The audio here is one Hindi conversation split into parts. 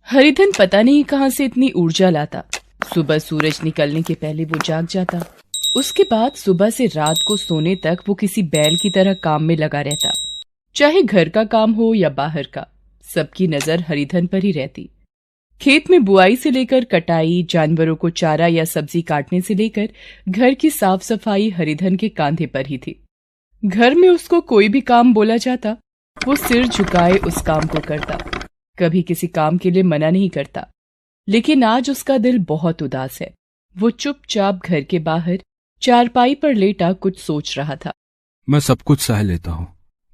हरिधन पता नहीं कहां से इतनी ऊर्जा लाता। सुबह सूरज निकलने के पहले वो जाग जाता। उसके बाद सुबह से रात को सोने तक वो किसी बैल की तरह काम में लगा रहता। चाहे घर का काम हो या बाहर का, सबकी नजर हरिधन पर ही रहती। खेत में बुआई से लेकर कटाई, जानवरों को चारा या सब्जी काटने से लेकर घर की साफ सफाई हरिधन के कांधे पर ही थी। घर में उसको कोई भी काम बोला जाता, वो सिर झुकाए उस काम को करता। कभी किसी काम के लिए मना नहीं करता। लेकिन आज उसका दिल बहुत उदास है। वो चुपचाप घर के बाहर चारपाई पर लेटा कुछ सोच रहा था। मैं सब कुछ सह लेता हूँ,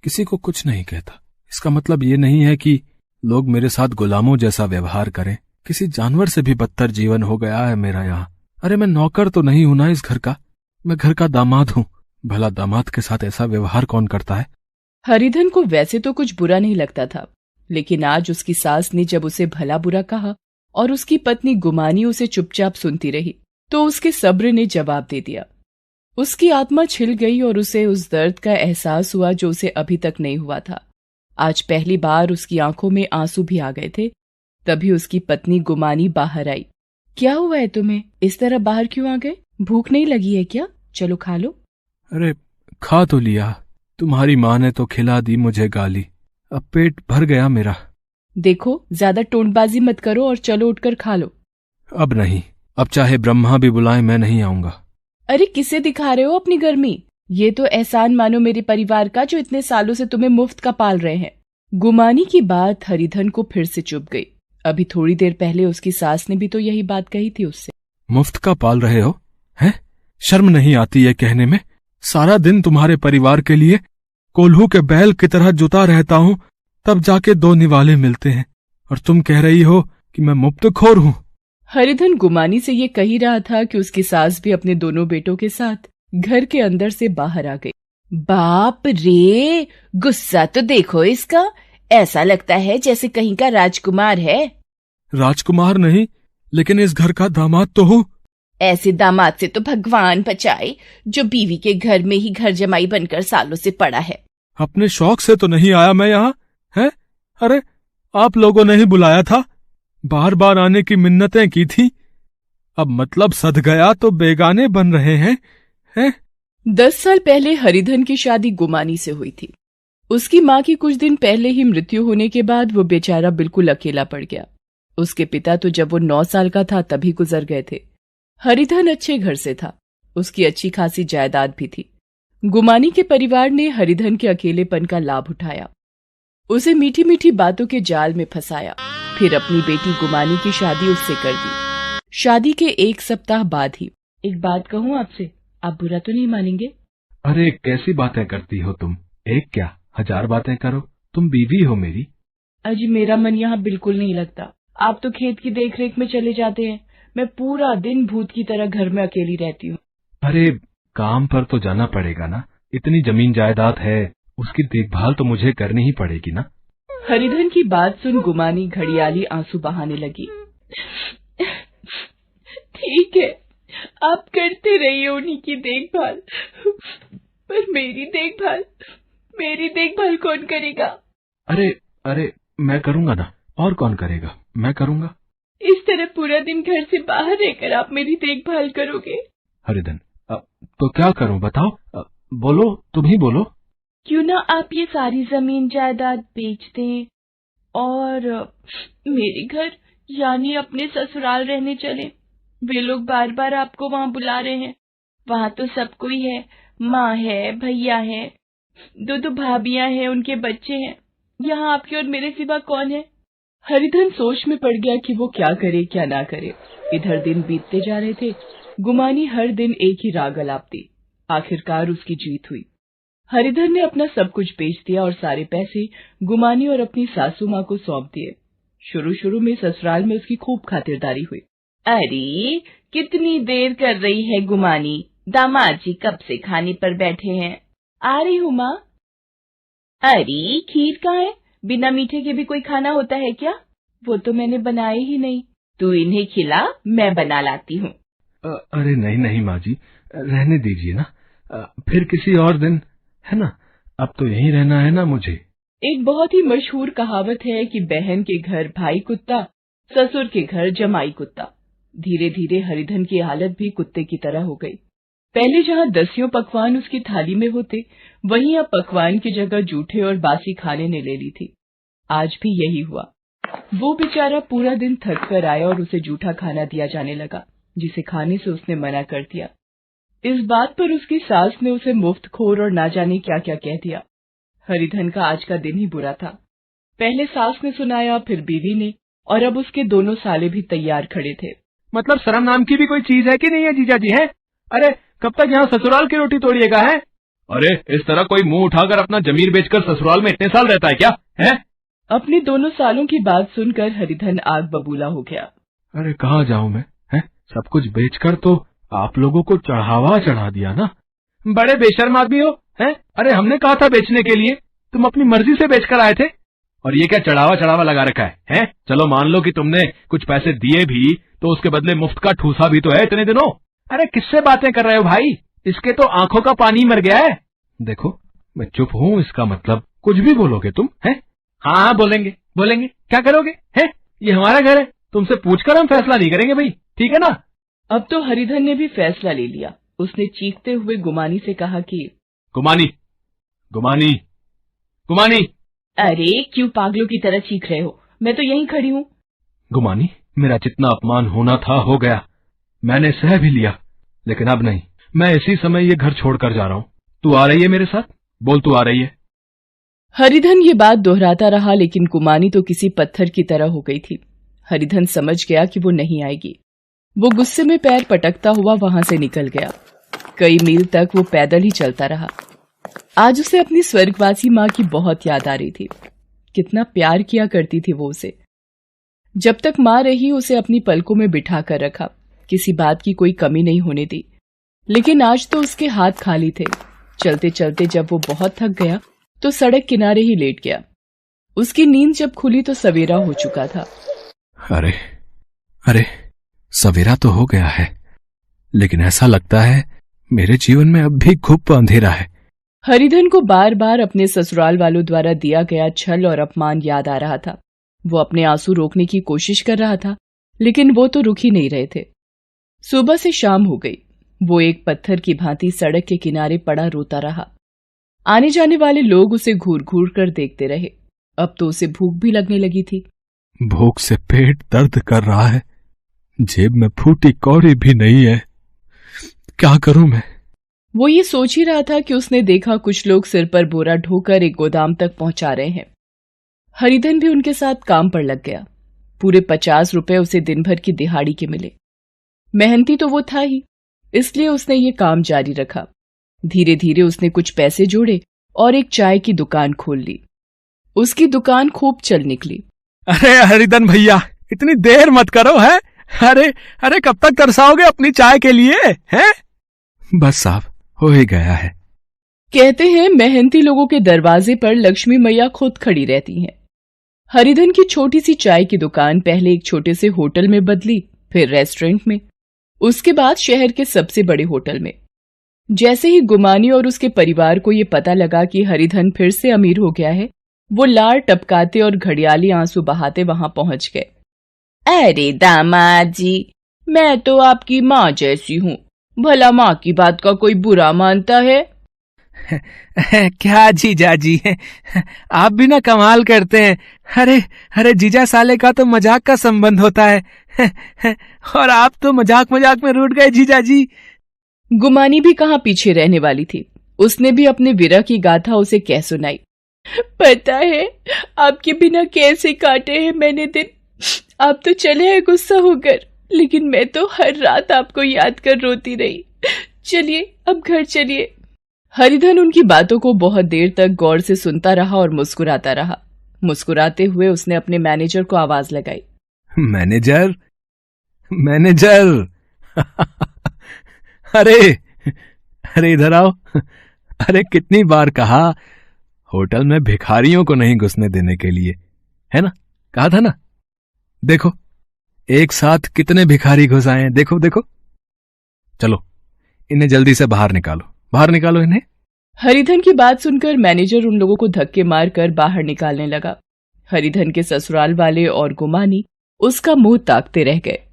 किसी को कुछ नहीं कहता। इसका मतलब ये नहीं है कि लोग मेरे साथ गुलामों जैसा व्यवहार करें। किसी जानवर से भी बदतर जीवन हो गया है मेरा यहाँ। अरे मैं नौकर तो नहीं हूं ना इस घर का, मैं घर का दामाद हूँ। भला दामाद के साथ ऐसा व्यवहार कौन करता है? हरिधन को वैसे तो कुछ बुरा नहीं लगता था, लेकिन आज उसकी सास ने जब उसे भला बुरा कहा और उसकी पत्नी गुमानी उसे चुपचाप सुनती रही, तो उसके सब्र ने जवाब दे दिया। उसकी आत्मा छिल गई और उसे उस दर्द का एहसास हुआ जो उसे अभी तक नहीं हुआ था। आज पहली बार उसकी आंखों में आंसू भी आ गए थे। तभी उसकी पत्नी गुमानी बाहर आई। क्या हुआ है तुम्हें? इस तरह बाहर क्यों आ गए? भूख नहीं लगी है क्या? चलो खा लो। अरे खा तो लिया, तुम्हारी माँ ने तो खिला दी मुझे गाली। अब पेट भर गया मेरा। देखो, ज्यादा टोंटबाजी मत करो और चलो उठकर खा लो। अब नहीं, अब चाहे ब्रह्मा भी बुलाए मैं नहीं आऊंगा। अरे किसे दिखा रहे हो अपनी गर्मी? ये तो एहसान मानो मेरे परिवार का जो इतने सालों से तुम्हें मुफ्त का पाल रहे हैं। गुमानी की बात हरिधन को फिर से चुभ गई। अभी थोड़ी देर पहले उसकी सास ने भी तो यही बात कही थी उससे। मुफ्त का पाल रहे हो? हैं? शर्म नहीं आती ये कहने में? सारा दिन तुम्हारे परिवार के लिए कोल्हू के बैल की तरह जुता रहता हूँ, तब जाके दो निवाले मिलते हैं, और तुम कह रही हो कि मैं मुफ्तखोर हूँ। हरिधन गुमानी से ये कही रहा था कि उसकी सास भी अपने दोनों बेटों के साथ घर के अंदर से बाहर आ गई। बाप रे, गुस्सा तो देखो इसका। ऐसा लगता है जैसे कहीं का राजकुमार है। राजकुमार नहीं, लेकिन इस घर का दामाद तो हूँ। ऐसे दामाद से तो भगवान बचाए जो बीवी के घर में ही घर जमाई बनकर सालों से पड़ा है। अपने शौक से तो नहीं आया मैं यहाँ, है? अरे आप लोगों ने ही बुलाया था, बार बार आने की मिन्नतें की थी। अब मतलब सध गया तो बेगाने बन रहे हैं? 10 साल पहले हरिधन की शादी गुमानी से हुई थी। उसकी माँ की कुछ दिन पहले ही मृत्यु होने के बाद वो बेचारा बिल्कुल अकेला पड़ गया। उसके पिता तो जब वो 9 साल का था तभी गुजर गए थे। हरिधन अच्छे घर से था, उसकी अच्छी खासी जायदाद भी थी। गुमानी के परिवार ने हरिधन के अकेलेपन का लाभ उठाया, उसे मीठी मीठी बातों के जाल में फंसाया, फिर अपनी बेटी गुमानी की शादी उससे कर दी। शादी के 1 सप्ताह बाद ही। एक बात कहूँ आपसे, आप बुरा तो नहीं मानेंगे? अरे कैसी बातें करती हो तुम? एक क्या 1000 बातें करो, तुम बीवी हो मेरी। अजी मेरा मन यहाँ बिल्कुल नहीं लगता। आप तो खेत की देखरेख में चले जाते हैं, मैं पूरा दिन भूत की तरह घर में अकेली रहती हूँ। अरे काम पर तो जाना पड़ेगा ना, इतनी जमीन जायदाद है, उसकी देखभाल तो मुझे करनी ही पड़ेगी ना। हरिधन की बात सुन गुमानी घड़ियाली आंसू बहाने लगी। ठीक है, आप करते रहिए उन्हीं की देखभाल, पर मेरी देखभाल कौन करेगा? अरे मैं करूंगा ना, और कौन करेगा? मैं करूंगा। इस तरह पूरा दिन घर से बाहर रहकर आप मेरी देखभाल करोगे? हरिधन तो क्या करूं बताओ? बोलो, तुम ही बोलो। क्यों ना आप ये सारी जमीन जायदाद बेच दें और मेरे घर यानी अपने ससुराल रहने चले। वे लोग बार बार आपको वहाँ बुला रहे हैं। वहाँ तो सब कोई है, माँ है, भैया है, 2 भाभियां हैं, उनके बच्चे हैं। यहाँ आपके और मेरे सिवा कौन है? हरिधन सोच में पड़ गया कि वो क्या करे क्या ना करे। इधर दिन बीतते जा रहे थे। गुमानी हर दिन एक ही राग अलापती। आखिरकार उसकी जीत हुई। हरिधन ने अपना सब कुछ बेच दिया और सारे पैसे गुमानी और अपनी सासू माँ को सौंप दिए। शुरू में ससुराल में उसकी खूब खातिरदारी हुई। अरे कितनी देर कर रही है गुमानी, दामाद जी कब से खाने पर बैठे हैं। आ रही हूँ माँ। अरे खीर कहाँ है? बिना मीठे के भी कोई खाना होता है क्या? वो तो मैंने बनाए ही नहीं। तू इन्हें खिला, मैं बना लाती हूँ। अरे नहीं माँ जी, रहने दीजिए ना, फिर किसी और दिन, है ना? अब तो यहीं रहना है ना मुझे। एक बहुत ही मशहूर कहावत है कि बहन के घर भाई कुत्ता ससुर के घर जमाई कुत्ता। धीरे धीरे हरिधन की हालत भी कुत्ते की तरह हो गई। पहले जहाँ दसियों पकवान उसकी थाली में होते, वहीं अब पकवान की जगह जूठे और बासी खाने ने ले ली थी। आज भी यही हुआ। वो बेचारा पूरा दिन थक कर आया और उसे जूठा खाना दिया जाने लगा, जिसे खाने से उसने मना कर दिया। इस बात पर उसकी सास ने उसे मुफ्तखोर और ना जाने क्या क्या कह दिया। हरिधन का आज का दिन ही बुरा था। पहले सास ने सुनाया, फिर बीवी ने, और अब उसके दोनों साले भी तैयार खड़े थे। मतलब शर्म नाम की भी कोई चीज है कि नहीं है जीजा जी? है अरे कब तक यहाँ ससुराल की रोटी तोड़िएगा? है अरे इस तरह कोई मुंह उठाकर अपना जमीर बेचकर ससुराल में इतने साल रहता है क्या? है अपने दोनों सालों की बात सुनकर हरिधन आग बबूला हो गया। अरे कहाँ जाऊं मैं? है सब कुछ बेचकर तो आप लोगों को चढ़ावा चढ़ा दिया ना। बड़े बेशर्म आदमी हो। है अरे हमने कहा था बेचने के लिए, तुम अपनी मर्जी से बेचकर आए थे। और ये क्या चढ़ावा चढ़ावा लगा रखा है? चलो मान लो कि तुमने कुछ पैसे दिए भी, तो उसके बदले मुफ्त का ठूसा भी तो है इतने दिनों। अरे किससे बातें कर रहे हो भाई? इसके तो आंखों का पानी मर गया है। देखो मैं चुप हूँ, इसका मतलब कुछ भी बोलोगे तुम? है हाँ बोलेंगे बोलेंगे, क्या करोगे? है ये हमारा घर है, तुमसे पूछकर हम फैसला नहीं करेंगे भाई, ठीक है ना? अब तो हरिधन ने भी फैसला ले लिया। उसने चीखते हुए गुमानी से कहा कि गुमानी गुमानी गुमानी। अरे क्यों पागलों की तरह चीख रहे हो? मैं तो यहीं खड़ी हूँ। गुमानी मेरा जितना अपमान होना था हो गया, मैंने सह भी लिया, लेकिन अब नहीं। मैं इसी समय ये घर छोड़कर जा रहा हूँ। तू आ रही है मेरे साथ? बोल तू आ रही है? हरिधन ये बात दोहराता रहा, लेकिन गुमानी तो किसी पत्थर की तरह हो गई थी। हरिधन समझ गया कि वो नहीं आएगी। वो गुस्से में पैर पटकता हुआ वहां से निकल गया। कई मील तक वो पैदल ही चलता रहा। आज उसे अपनी स्वर्गवासी माँ की बहुत याद आ रही थी। कितना प्यार किया करती थी वो उसे। जब तक माँ रही उसे अपनी पलकों में बिठा कर रखा, किसी बात की कोई कमी नहीं होने दी। लेकिन आज तो उसके हाथ खाली थे। चलते चलते जब वो बहुत थक गया तो सड़क किनारे ही लेट गया। उसकी नींद जब खुली तो सवेरा हो चुका था। अरे अरे सवेरा तो हो गया है, लेकिन ऐसा लगता है मेरे जीवन में अब भी घुप अंधेरा है। हरिधन को बार बार अपने ससुराल वालों द्वारा दिया गया छल और अपमान याद आ रहा था। वो अपने आंसू रोकने की कोशिश कर रहा था, लेकिन वो तो रुक ही नहीं रहे थे। सुबह से शाम हो गई। वो एक पत्थर की भांति सड़क के किनारे पड़ा रोता रहा। आने जाने वाले लोग उसे घूर घूर कर देखते रहे। अब तो उसे भूख भी लगने लगी थी। भूख से पेट दर्द कर रहा है, जेब में फूटी कौड़ी भी नहीं है, क्या करूं मैं? वो ये सोच ही रहा था कि उसने देखा कुछ लोग सिर पर बोरा ढोकर एक गोदाम तक पहुंचा रहे हैं। हरिधन भी उनके साथ काम पर लग गया। पूरे 50 रुपए उसे दिन भर की दिहाड़ी के मिले। मेहनती तो वो था ही, इसलिए उसने ये काम जारी रखा। धीरे धीरे उसने कुछ पैसे जोड़े और एक चाय की दुकान खोल ली। उसकी दुकान खूब चल निकली। अरे हरिधन भैया इतनी देर मत करो। है अरे अरे कब तक तरसाओगे अपनी चाय के लिए? है बस साहब हो ही गया है। कहते हैं मेहनती लोगों के दरवाजे पर लक्ष्मी मैया खुद खड़ी रहती हैं। हरिधन की छोटी सी चाय की दुकान पहले एक छोटे से होटल में बदली, फिर रेस्टोरेंट में, उसके बाद शहर के सबसे बड़े होटल में। जैसे ही गुमानी और उसके परिवार को ये पता लगा कि हरिधन फिर से अमीर हो गया है, वो लार टपकाते और घड़ियाली आंसू बहाते वहां पहुंच गए। अरे दामाद जी, मैं तो आपकी माँ जैसी हूँ, भला माँ की बात का कोई बुरा मानता है? क्या जीजा जी, आप भी ना कमाल करते हैं। अरे अरे जीजा साले का तो मजाक का संबंध होता है और आप तो मजाक मजाक में रूठ गए जीजा जी। गुमानी भी कहाँ पीछे रहने वाली थी। उसने भी अपने विरह की गाथा उसे कह सुनाई। पता है आपके बिना कैसे काटे हैं मैंने दिन। आप तो चले हैं गुस्सा होकर, लेकिन मैं तो हर रात आपको याद कर रोती रही। चलिए अब घर चलिए। हरिधन उनकी बातों को बहुत देर तक गौर से सुनता रहा और मुस्कुराता रहा। मुस्कुराते हुए उसने अपने मैनेजर को आवाज लगाई। मैनेजर मैनेजर अरे अरे इधर आओ। अरे कितनी बार कहा होटल में भिखारियों को नहीं घुसने देने के लिए, है ना? कहा था ना। देखो एक साथ कितने भिखारी घुस आए हैं, देखो देखो। चलो इन्हें जल्दी से बाहर निकालो इन्हें। हरिधन की बात सुनकर मैनेजर उन लोगों को धक्के मारकर बाहर निकालने लगा। हरिधन के ससुराल वाले और गुमानी उसका मुंह ताकते रह गए।